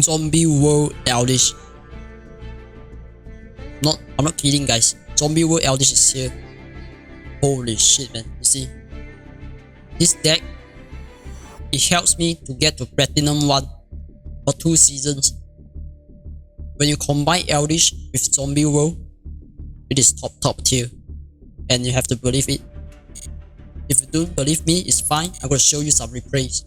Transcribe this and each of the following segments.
Zombie World Eldlich. I'm not kidding, guys. Zombie World Eldlich is here. Holy shit, man. You see? This deck, it helps me to get to Platinum 1 for 2 seasons. When you combine Eldlich with Zombie World, it is top tier. And you have to believe it. If you don't believe me, it's fine. I'm gonna show you some replays.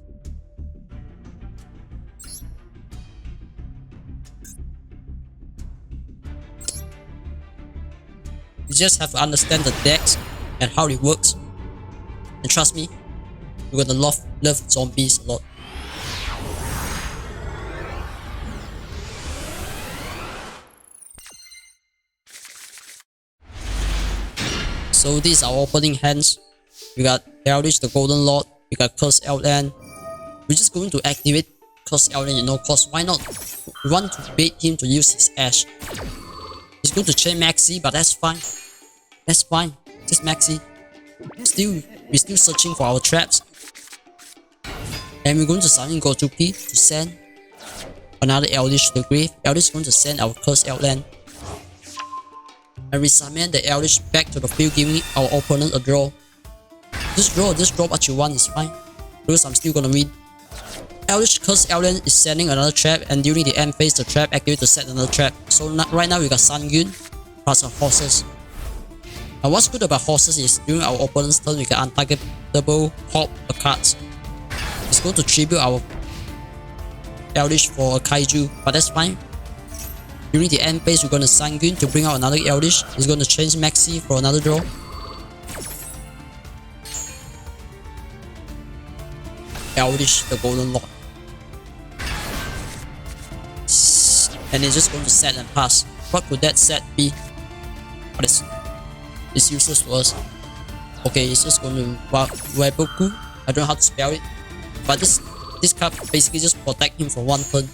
You just have to understand the decks and how it works. And trust me, you're gonna love zombies a lot. So these are our opening hands. We got Eldlich, the Golden Lord. We got Cursed Outland. We're just going to activate Cursed Outland, you know, cause why not? We want to bait him to use his Ash. He's going to chain Maxi, but that's fine. That's fine. Just Maxi. We're still searching for our traps. And we're going to summon Gojuki to send another Eldlich to the grave. Eldlich is going to send our Cursed Outland. And we summon the Eldlich back to the field, giving our opponent a draw. Just draw what you want is fine. Because I'm still gonna win. Eldlich Cursed Outland is sending another trap, and during the end phase, the trap activates to set another trap. So right now we got Sun-Yun plus our horses. Now what's good about horses is during our opponent's turn, we can untargetable pop the cards. It's going to tribute our Eldlich for a Kaiju, but that's fine. During the end phase, we're going to Sun-Yun to bring out another Eldlich. He's going to change Maxi for another draw. Eldlich, the Golden Lord. And it's just going to set and pass. What could that set be? What is it's useless to us. Okay, it's just going to Waiboku. I don't know how to spell it. But this card basically just protect him for 1 turn.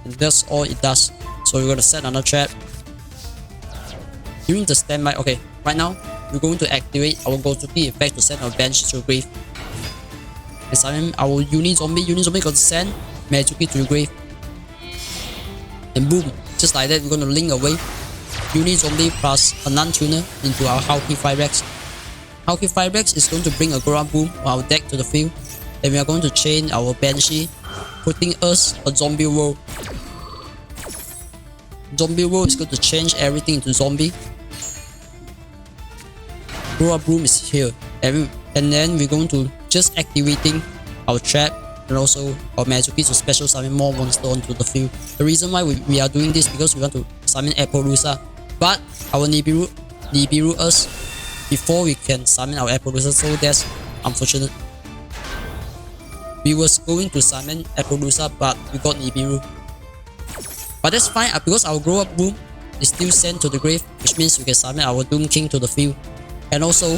And that's all it does. So we're going to set another trap. During the standby, okay, right now, we're going to activate our Gojuki effect to send our bench to the grave. And summon our Uni-Zombie. Uni-Zombie going to send Mezuki to the grave. And boom, just like that, we're going to link away Uni-Zombie plus a non-tuner into our Hauki Firex. Hauki Firex is going to bring a Ground Boom on our deck to the field. And we are going to chain our Banshee, putting us a Zombie World. Zombie World is going to change everything into zombie. Ground Boom is here. And then we're going to just activating our trap and also our Mezuki to special summon more monsters onto the field. The reason why we are doing this because we want to summon Appaloosa, but our Nibiru us before we can summon our Appaloosa, so that's unfortunate. We was going to summon Appaloosa, but we got Nibiru. But that's fine because our Grow Up Boom is still sent to the grave, which means we can summon our Doom King to the field. And also,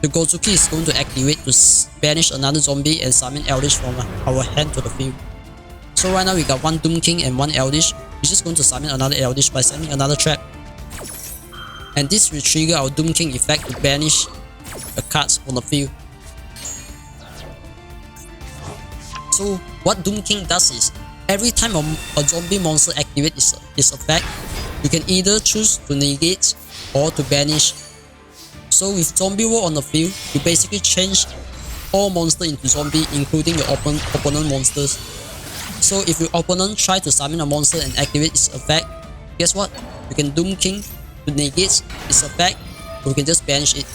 the Gojuki is going to activate to banish another zombie and summon Eldlich from our hand to the field. So right now we got 1 Doom King and 1 Eldlich. We're just going to summon another Eldlich by sending another trap. And this will trigger our Doom King effect to banish the cards from the field. So what Doom King does is, every time a zombie monster activates its effect, you can either choose to negate or to banish. So with Zombie World on the field, you basically change all monsters into zombie, including your opponent monsters. So if your opponent tries to summon a monster and activate its effect, guess what? You can Doom King to negate its effect, or you can just banish it.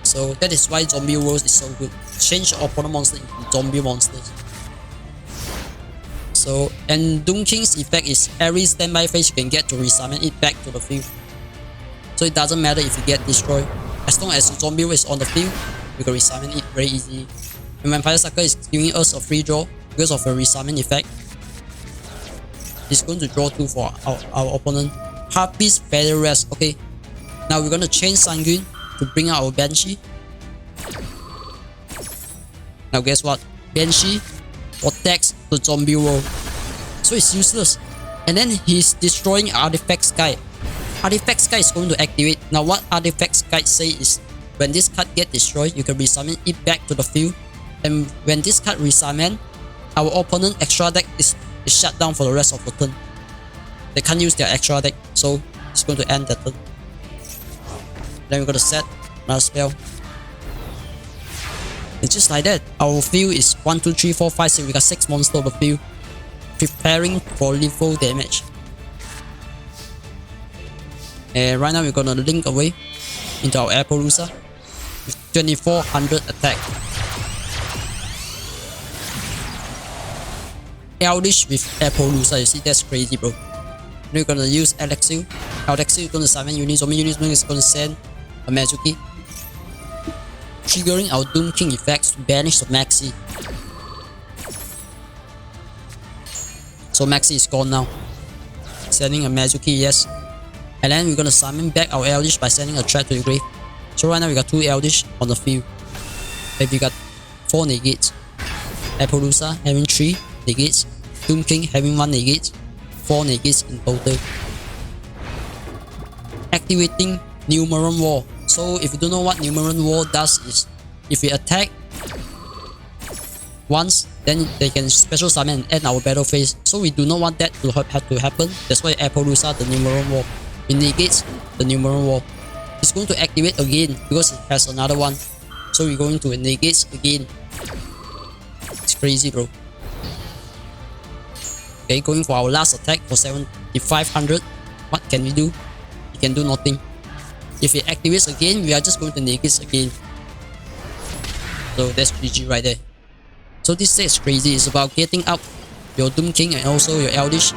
So that is why Zombie World is so good. Change your opponent monster into zombie monsters. So, and Doom King's effect is every standby phase you can get to resummon it back to the field. So it doesn't matter if you get destroyed. As long as the Zombie World is on the field, you can resummon it very easily. And Vampire Sucker is giving us a free draw because of a resummon effect. It's going to draw 2 for our opponent. Harpy's Feather Rest. Okay, now we're going to change Sun-Yun to bring out our Banshee. Now guess what? Banshee protects the Zombie World, so it's useless. And then he's destroying Artifact Sky. Artifact Sky is going to activate. Now what Artifact Sky say is, when this card gets destroyed, you can resummon it back to the field. And when this card resummon, our opponent extra deck is shut down for the rest of the turn. They can't use their extra deck, so it's going to end that turn. Then we're going to set another spell. It's just like that. Our field is 1, 2, 3, 4, 5, 6. We got 6 monsters on the field, preparing for lethal damage. And right now we're gonna link away into our Appaloosa with 2400 attack. Eldlich with Appaloosa, you see, that's crazy, bro. Then we're gonna use Eldlich. Eldlich is gonna summon units. Units is gonna send a Magic, triggering our Doom King effects to banish the Maxi. So Maxi is gone now. Sending a Magic, yes. And then we're gonna summon back our Eldlich by sending a trap to the grave. So right now we got 2 Eldlich on the field. And we got 4 negates. Appaloosa having 3 negates. Doom King having 1 negate. 4 negates in total. Activating Numeron Wall. So if you don't know what Numeron Wall does is, if we attack once, then they can special summon and end our battle phase. So we do not want that to have to happen. That's why Appaloosa the Numeron Wall. It negates the Numeron Wall. It's going to activate again because it has another one. So we're going to negate again. It's crazy, bro. Okay, going for our last attack for 7500. What can we do? We can do nothing. If it activates again, we are just going to negate again. So that's GG right there. So this set is crazy. It's about getting up your Doom King and also your Eldlich,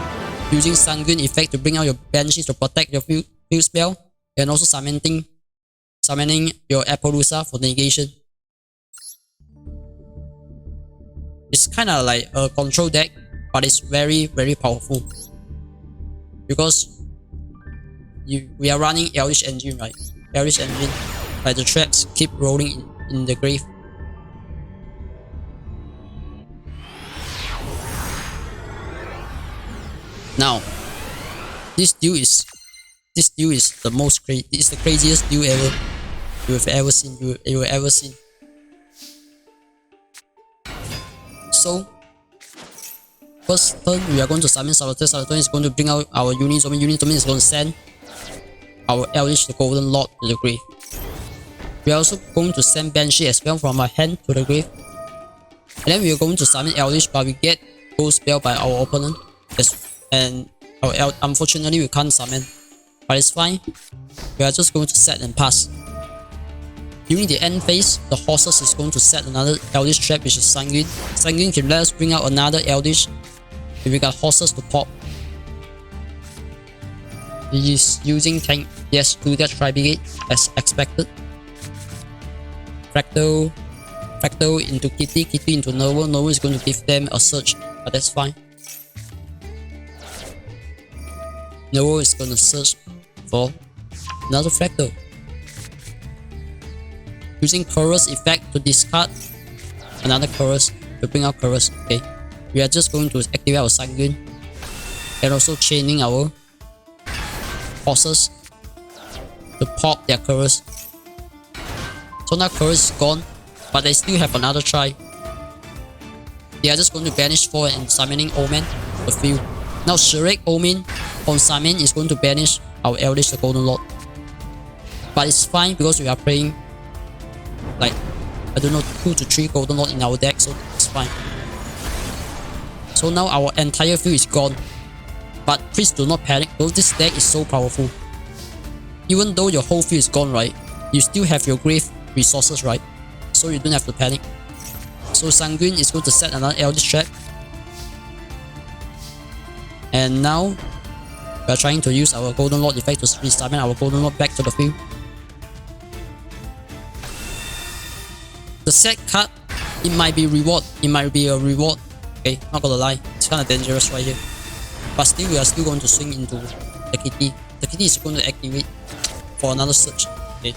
using Sanguine effect to bring out your Banshees to protect your field spell, and also summoning your Appaloosa for negation. It's kind of like a control deck, but it's very, very powerful. Because we are running Eldlich engine, right? Eldlich engine, like the traps keep rolling in the grave. Now, this duel is the most crazy. It's the craziest duel ever you have ever seen. You have ever seen. So, first turn we are going to summon Solitaire. Solitaire is going to bring out our units. Units is going to send our Eldlich the Golden Lord to the grave. We are also going to send Banshee as well from our hand to the grave. And then we are going to summon Eldlich, but we get Ghost Spell by our opponent. And unfortunately we can't summon, but it's fine. We are just going to set and pass. During the end phase, the horses is going to set another Eldlich trap, which is Sanguine. Sanguine can let us bring out another Eldlich if we got horses to pop. He is using tank, yes, to that Tri-Brigade as expected. Fractal into Kitty into Nova. Nova is going to give them a surge, but that's fine. Nova is gonna search for another Fractal. Using Chorus effect to discard another Chorus to bring out Chorus. Okay, we are just going to activate our Sanguine and also chaining our horses to pop their Chorus. So now Chorus is gone, but they still have another try. They are just going to banish 4 and summoning Omen the field. Now Shrek Omen on summon is going to banish our Eldlich the Golden Lord. But it's fine because we are playing like, I don't know, 2 to 3 Golden Lord in our deck, so it's fine. So now our entire field is gone. But please do not panic because this deck is so powerful. Even though your whole field is gone, right, you still have your grave resources, right? So you don't have to panic. So Sanguine is going to set another Eldlich trap. And now we are trying to use our Golden Lord effect to resummon our Golden Lord back to the field. The set card, it might be reward. It might be a reward. Okay, not gonna lie, it's kind of dangerous right here. But still, we are still going to swing into the Kitty. The Kitty is going to activate for another search. Okay.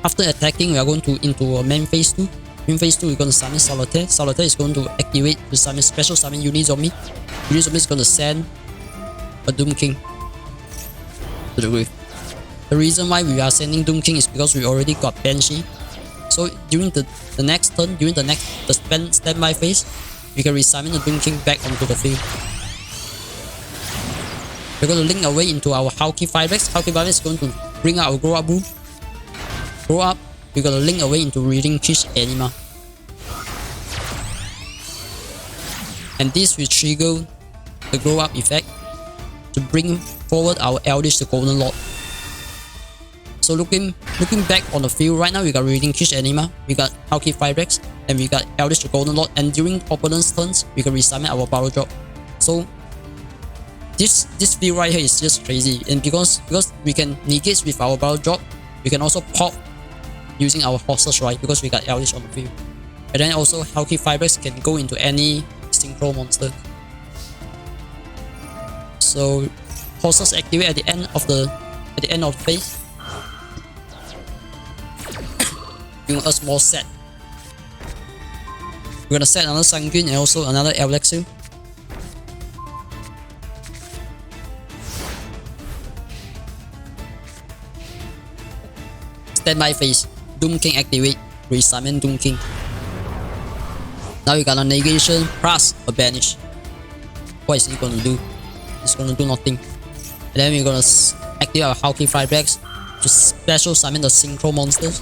After attacking, we are going to into a main phase 2. In phase 2, we're going to summon Solitaire. Solitaire is going to activate to summon special summon Unizombie. Unizombie is going to send a Doom King to the grave. The reason why we are sending Doom King is because we already got Banshee So during the next turn, during the standby phase, we can resummon the Doom King back onto the field. We're going to link away into our Hauki 5x. Hauki 5x is going to bring out our Grow Up Boom. Grow Up, we're going to link away into Relinquish Anima. And this will trigger the Grow Up effect to bring forward our Eldlich the Golden Lord. So looking back on the field right now, we got Relinquish Anima, we got Hauki 5x, and we got Eldlich the Golden Lord. And during opponent's turns, we can resummon our Barrel Drop. So this field right here is just crazy, and because we can negate with our Barrel Drop, we can also pop using our horses, right? Because we got Eldlich on the field, and then also Hauki 5x can go into any synchro monster. So horses activate at the end of the phase, giving us more set. We're gonna set another Sanguine and also another Eldlich. Standby phase, Doom King activate, resummon Doom King. Now we got a negation plus a banish. What is it gonna do? It's gonna do nothing. And then we're gonna activate our Hauki 5x to special summon the synchro monsters.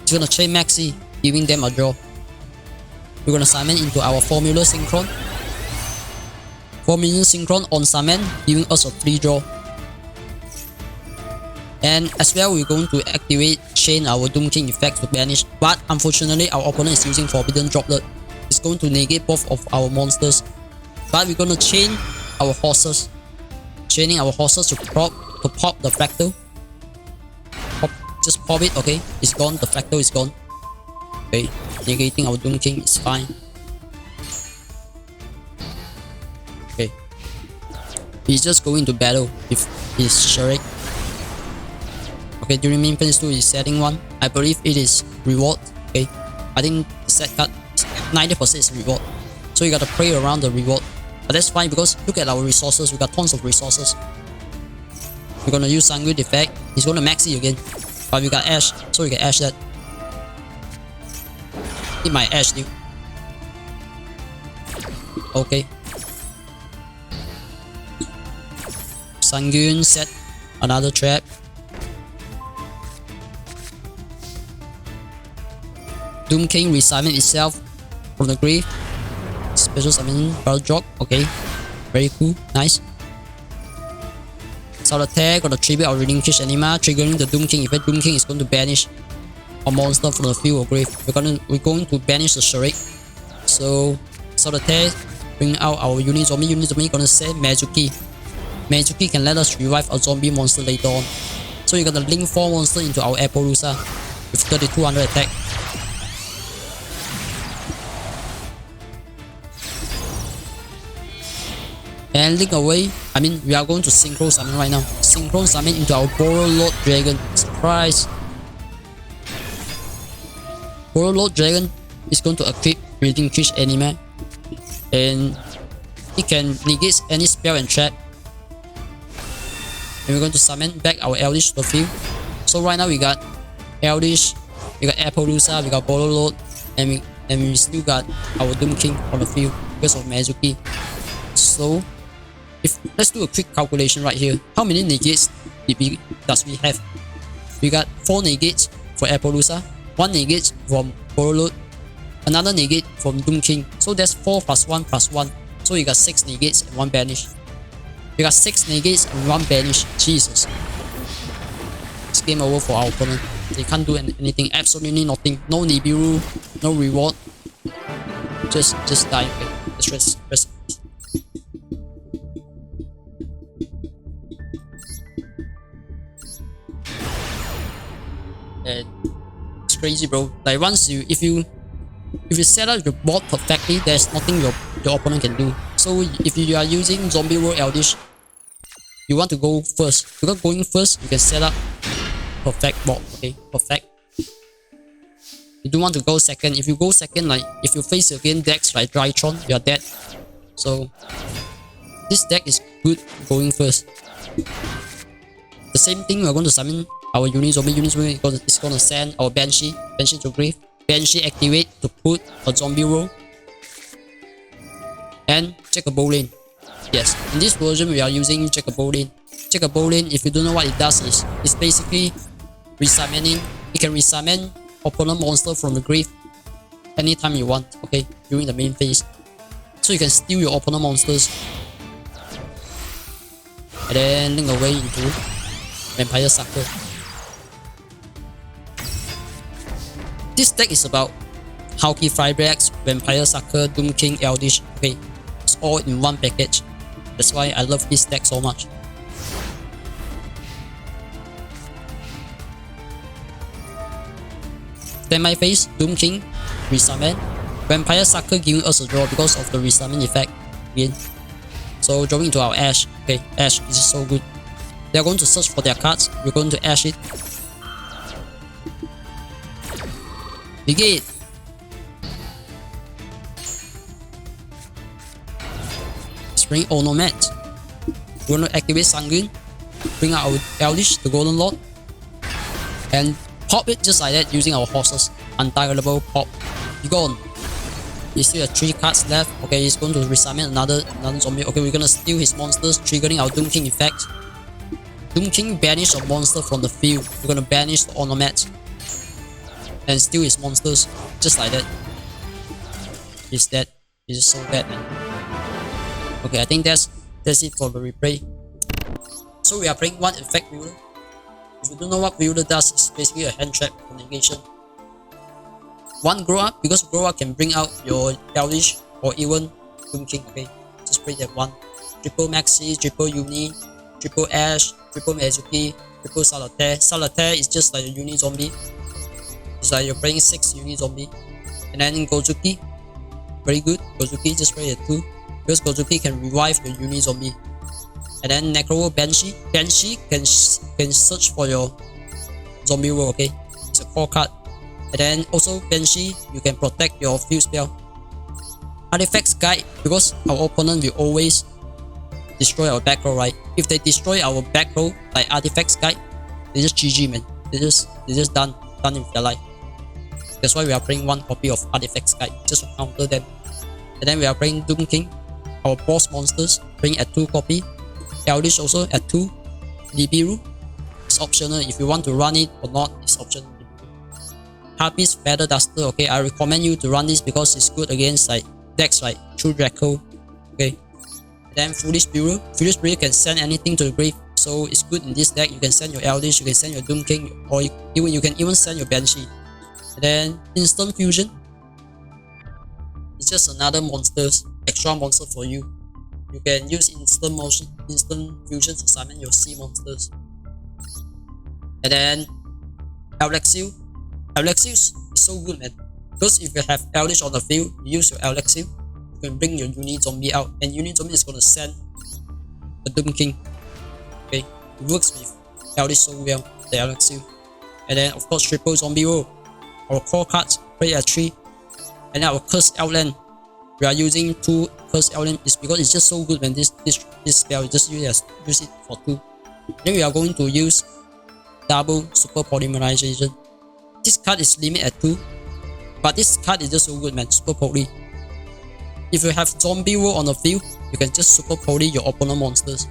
It's gonna chain Maxi, giving them a draw. We're gonna summon into our Formula Synchron. 4-minion Synchron on summon, giving us a 3 draw. And as well, we're going to activate chain our Doom King effect to banish. But unfortunately, our opponent is using Forbidden Droplet. It's going to negate both of our monsters. But we're gonna chain our horses. Chaining our horses to pop the fractal. Just pop it, okay? It's gone, the fractal is gone. Okay, negating our Doom King is fine. Okay. He's just going to battle with his Shrek. Okay, during main phase 2 is setting 1. I believe it is reward. Okay, I think the set card 90% is reward. So you gotta play around the reward. But that's fine because look at our resources, we got tons of resources. We're gonna use Sanguine effect. He's gonna maxi again. But we got Ash, so we can Ash that. Hit my Ash, dude. Okay. Sanguine set another trap. Doom King resummon itself from the grave. Special summon Barrel Drop. Okay. Very cool. Nice. Solitaire gonna tribute our Relinquish Anima, triggering the Doom King effect. Doom King is going to banish a monster from the field or grave. We're going to banish the Shrek. So Solitaire bring out our unit zombie. Unit zombie gonna set Mezuki. Mezuki can let us revive a zombie monster later on. So you're gonna link 4 monsters into our Appaloosa with 3200 attack. And link away, I mean, we are going to synchro summon right now. Synchro summon into our Borrow Lord Dragon. Surprise! Borrow Lord Dragon is going to equip Relinquish Anima. And it can negate any spell and trap. And we're going to summon back our Eldlich to the field. So right now we got Eldlich, we got Appaloosa, we got Borrow Lord, and we still got our Doom King on the field because of Mezuki. So let's do a quick calculation right here. How many negates does we have? We got 4 negates for Appaloosa, 1 negate from Borrow Lord, another negate from Doom King. So that's 4 plus 1 plus 1. So you got 6 negates and 1 banish. We got 6 negates and 1 banish. Jesus. It's game over for our opponent. They can't do anything. Absolutely nothing. No Nibiru, no reward. Just die. Okay. Let's rest. And it's crazy, bro. Like once if you set up your board perfectly, there's nothing your opponent can do. So if you are using Zombie World Eldlich, you want to go first. Because going first, you can set up perfect board. Okay, perfect. You don't want to go second. If you go second, like if you face again decks like Drytron, you are dead. So this deck is good going first. The same thing, we're going to summon our unit zombie is gonna send our Banshee to grave. Banshee activate to put a zombie roll. And Jacob Bowling. Yes, in this version we are using Jacob Bowling. Jacob Bowling, if you don't know what it does, is it's basically resummoning. You can resummon opponent monster from the grave anytime you want, okay, during the main phase. So you can steal your opponent monsters and then link away into Vampire Sucker. This deck is about Hauki Fireblacks, Vampire Sucker, Doom King, Eldlich. Okay, it's all in one package. That's why I love this deck so much. Standby phase, Doom King, resummon. Vampire Sucker giving us a draw because of the resummon effect again. So drawing into our Ash. Okay, Ash is so good. They are going to search for their cards. We're going to Ash it. Negate. Bring Onomet. We're going to activate Sanguine. Bring out our Eldlich, the Golden Lord. And pop it just like that using our horses. Untargetable pop. Be gone. He still has 3 cards left. Okay, he's going to resummon another zombie. Okay, we're going to steal his monsters, triggering our Doom King effect. Doom King banish a monster from the field. We're going to banish the Onomet. And steal his monsters. Just like that. He's dead. He's so dead, man. Okay, I think that's it for the replay. So we are playing one effect wielder. If you don't know what wielder does, it's basically a hand trap for negation. One grow up, because grow up can bring out your Eldlich or even Doom King. Okay, just play that one. Triple Maxi, triple Uni, triple Ash, triple Mizuki, triple Solitaire. Solitaire is just like a Uni zombie. It's like you're playing 6 Uni zombie. And then Gozuki, very good. Gozuki, just play that 2. Because Gozuki can revive the Uni zombie. And then Necro Banshee. Banshee can search for your zombie roll, okay? It's a core card. And then also Banshee, you can protect your field spell. Artifacts Guide, because our opponent will always destroy our back row, right? If they destroy our back row like Artifacts Guide, they just GG, man. They just done with their life. That's why we are playing one copy of Artifacts Guide, just to counter them. And then we are playing Doom King. Our boss monsters bring at 2 copy. Eldlich also at 2. Nibiru, it's optional. If you want to run it or not, it's optional. Harpy's Feather Duster, okay, I recommend you to run this because it's good against like decks like True Draco. Okay. And then Foolish Bureau. Foolish Bureau can send anything to the grave. So it's good in this deck. You can send your Eldlich, you can send your Doom King, or you can even send your Banshee. And then Instant Fusion. It's just another extra monster for you. You can use instant fusion to summon your sea monsters. And then Eldlich. Eldlich is so good, man. Because if you have Eldlich on the field, you use your Eldlich, you can bring your Uni zombie out, and Uni zombie is gonna send the Doom King. Okay, it works with Eldlich so well, the Eldlich. And then of course triple zombie roll. Our core cards play at 3. And then our Cursed Outland. We are using 2 Cursed Outland is because it's just so good when this spell, just use it for 2. Then we are going to use double super polymerization. This card is limit at 2, but this card is just so good, man. Super poly. If you have zombie roll on the field, you can just super poly your opponent monsters.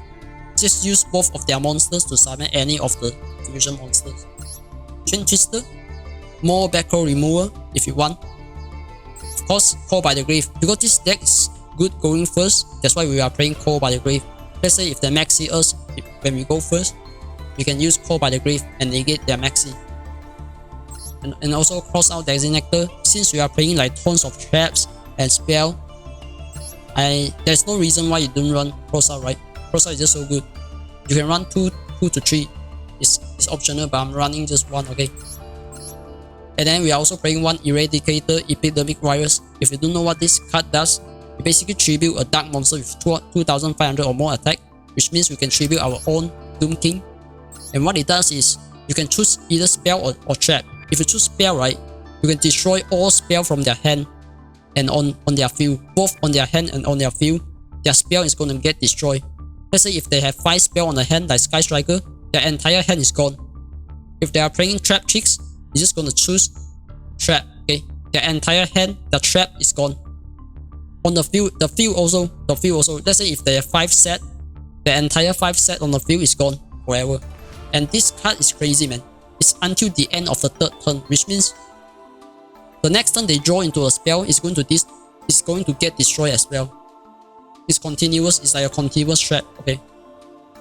Just use both of their monsters to summon any of the fusion monsters. Chain Twister, more back row remover if you want. Of course, Call by the Grave. Because this deck is good going first, that's why we are playing Call by the Grave. Let's say if they maxi us when we go first, we can use Call by the Grave and negate their maxi. And also cross out Designator. Since we are playing like tons of traps and spell, there's no reason why you don't run cross out, right? Cross out is just so good. You can run 2 to 3. It's optional, but I'm running just 1, okay? And then we are also playing one Eradicator Epidemic Virus. If you don't know what this card does, it basically tribute a dark monster with 2500 or more attack, which means we can tribute our own Doom King. And what it does is, you can choose either spell or trap. If you choose spell, right, you can destroy all spell from their hand and on their field. Both on their hand and on their field, their spell is going to get destroyed. Let's say if they have 5 spell on the hand like Sky Striker, their entire hand is gone. If they are playing trap chicks, you're just gonna choose trap. Okay, their entire hand, the trap is gone. On the field also. Let's say if they have 5 set, the entire 5 set on the field is gone forever. And this card is crazy, man. It's until the end of the 3rd turn, which means the next turn they draw into a spell is going to get destroyed as well. It's continuous. It's like a continuous trap. Okay,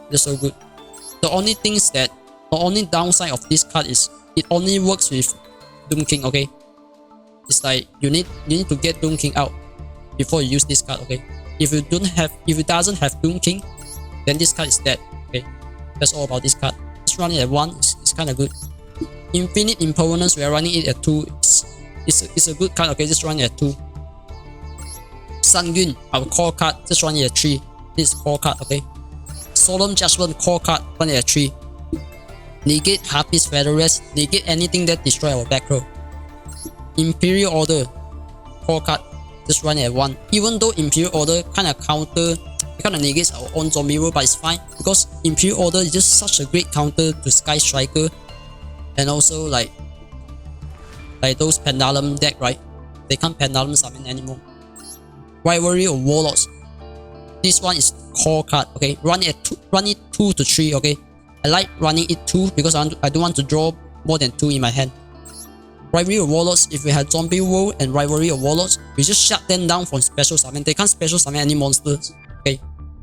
that's so good. The only downside of this card is it only works with Doom King. Okay, it's like you need to get Doom King out before you use this card. Okay, if it doesn't have Doom King, then this card is dead. Okay, that's all about this card. Just running at 1 is kind of good. Infinite Impermanence, we are running it at 2. It's a good card. Okay, just running at 2. Sun Yun, our core card, just running at 3. This is core card. Okay. Solemn Judgment, core card, running at 3. Negate Harpy's Feather Rest, negate anything that destroy our back row. Imperial Order, core card, just running at 1. Even though Imperial Order kind of negates our own zombie roll, but it's fine because Imperial Order is just such a great counter to Sky Striker, and also like those Pendulum deck, right? They can't Pendulum summon anymore. Rivalry of Warlords, this one is core card. Okay, run it 2 to 3. Okay, I like running it 2 because I don't want to draw more than 2 in my hand. Rivalry of Warlords, if we had Zombie Roll and Rivalry of Warlords, we just shut them down from special summon. They can't special summon any monsters. Okay,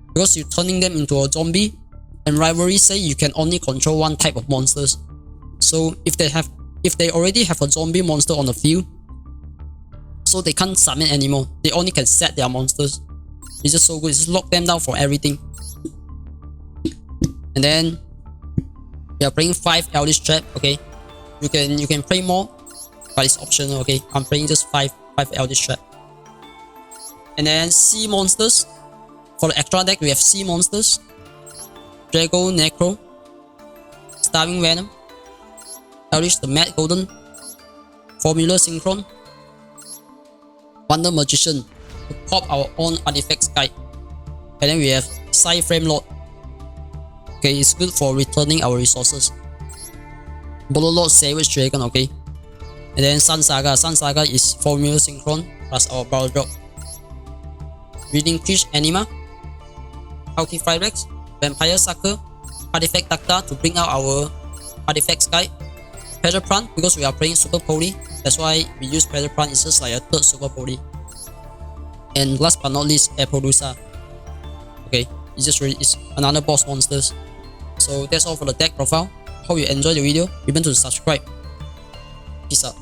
because you're turning them into a zombie, and Rivalry say you can only control one type of monsters. So if they already have a zombie monster on the field, so they can't summon anymore. They only can set their monsters. It's just so good. Just lock them down for everything. And then we are playing 5 Eldlich Trap. Okay, you can play more, but it's optional. Okay, I'm playing just 5 Eldlich Trap. And then Sea Monsters. For the extra deck, we have Sea Monsters, Drago Necro, Starving Venom, Eldlich the Mad Golden, Formula Synchron, Wonder Magician to pop our own artifacts guide. And then we have Side Frame Lord. Okay, it's good for returning our resources. Bolo Lord Savage Dragon. Okay, and then Sun Saga. Sun Saga is Formula Synchron plus our Barrel Drop. Relinquish Anima, Hulky Firex, Vampire Sucker, Artifact Doctor to bring out our artifacts guide. Pleasure Plant, because we are playing Super Poly, that's why we use Pleasure Plant. It's just like a 3rd Super Poly. And last but not least, Appaloosa. Okay, it's another boss monsters. So that's all for the deck profile. Hope you enjoyed the video. Remember to subscribe. Peace out.